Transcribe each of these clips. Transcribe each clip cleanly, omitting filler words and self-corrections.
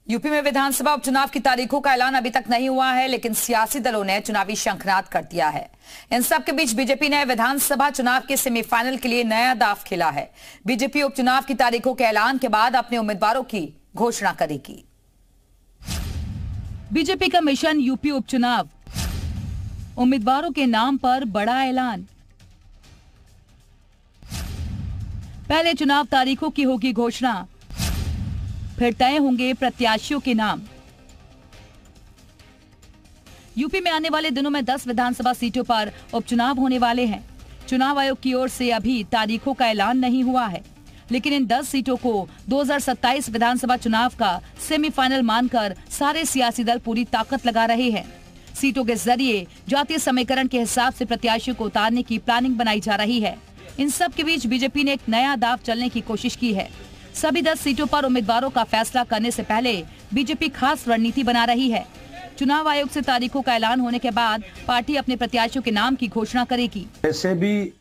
UP में विधानसभा उपचुनाव की तारीखों का ऐलान अभी तक नहीं हुआ है, लेकिन सियासी दलों ने चुनावी शंखनाद कर दिया है। इन सब के बीच बीजेपी ने विधानसभा चुनाव के सेमीफाइनल के लिए नया दांव खेला है। बीजेपी उपचुनाव की तारीखों के ऐलान के बाद अपने उम्मीदवारों की घोषणा करेगी। बीजेपी का मिशन यूपी उपचुनाव, उम्मीदवारों के नाम पर बड़ा ऐलान। पहले चुनाव तारीखों की होगी घोषणा, फिर तय होंगे प्रत्याशियों के नाम। यूपी में आने वाले दिनों में 10 विधानसभा सीटों पर उपचुनाव होने वाले हैं। चुनाव आयोग की ओर से अभी तारीखों का ऐलान नहीं हुआ है, लेकिन इन 10 सीटों को 2027 विधानसभा चुनाव का सेमीफाइनल मानकर सारे सियासी दल पूरी ताकत लगा रहे हैं। सीटों के जरिए जातीय समीकरण के हिसाब से प्रत्याशियों को उतारने की प्लानिंग बनाई जा रही है। इन सब के बीच बीजेपी ने एक नया दांव चलने की कोशिश की है। सभी 10 सीटों पर उम्मीदवारों का फैसला करने से पहले बीजेपी खास रणनीति बना रही है। चुनाव आयोग से तारीखों का ऐलान होने के बाद पार्टी अपने प्रत्याशियों के नाम की घोषणा करेगी। ऐसे भी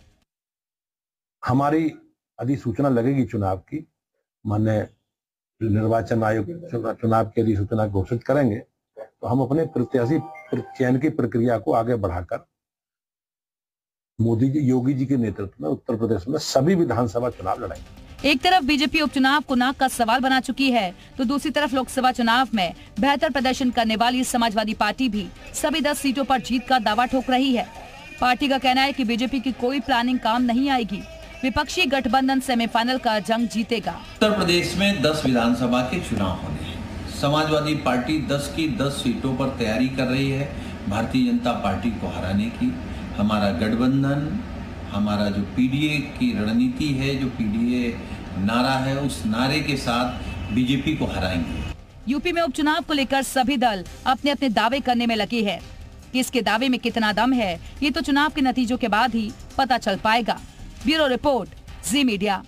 हमारी अधिसूचना लगेगी चुनाव की, माननीय निर्वाचन आयोग चुनाव की अधिसूचना घोषित करेंगे, तो हम अपने प्रत्याशी चयन की प्रक्रिया को आगे बढ़ाकर मोदी जी, योगी जी के नेतृत्व में उत्तर प्रदेश में सभी विधानसभा चुनाव लड़ाएंगे। एक तरफ बीजेपी उपचुनाव को नाक का सवाल बना चुकी है, तो दूसरी तरफ लोकसभा चुनाव में बेहतर प्रदर्शन करने वाली समाजवादी पार्टी भी सभी 10 सीटों पर जीत का दावा ठोक रही है। पार्टी का कहना है कि बीजेपी की कोई प्लानिंग काम नहीं आएगी। विपक्षी गठबंधन सेमीफाइनल का जंग जीतेगा। उत्तर प्रदेश में 10 विधानसभा के चुनाव होने हैं। समाजवादी पार्टी 10 की 10 सीटों पर तैयारी कर रही है भारतीय जनता पार्टी को हराने की। हमारा गठबंधन, हमारा जो पीडीए की रणनीति है, जो पीडीए नारा है, उस नारे के साथ बीजेपी को हराएंगे। यूपी में उपचुनाव को लेकर सभी दल अपने अपने दावे करने में लगे हैं। किसके दावे में कितना दम है, ये तो चुनाव के नतीजों के बाद ही पता चल पाएगा। ब्यूरो रिपोर्ट, जी मीडिया।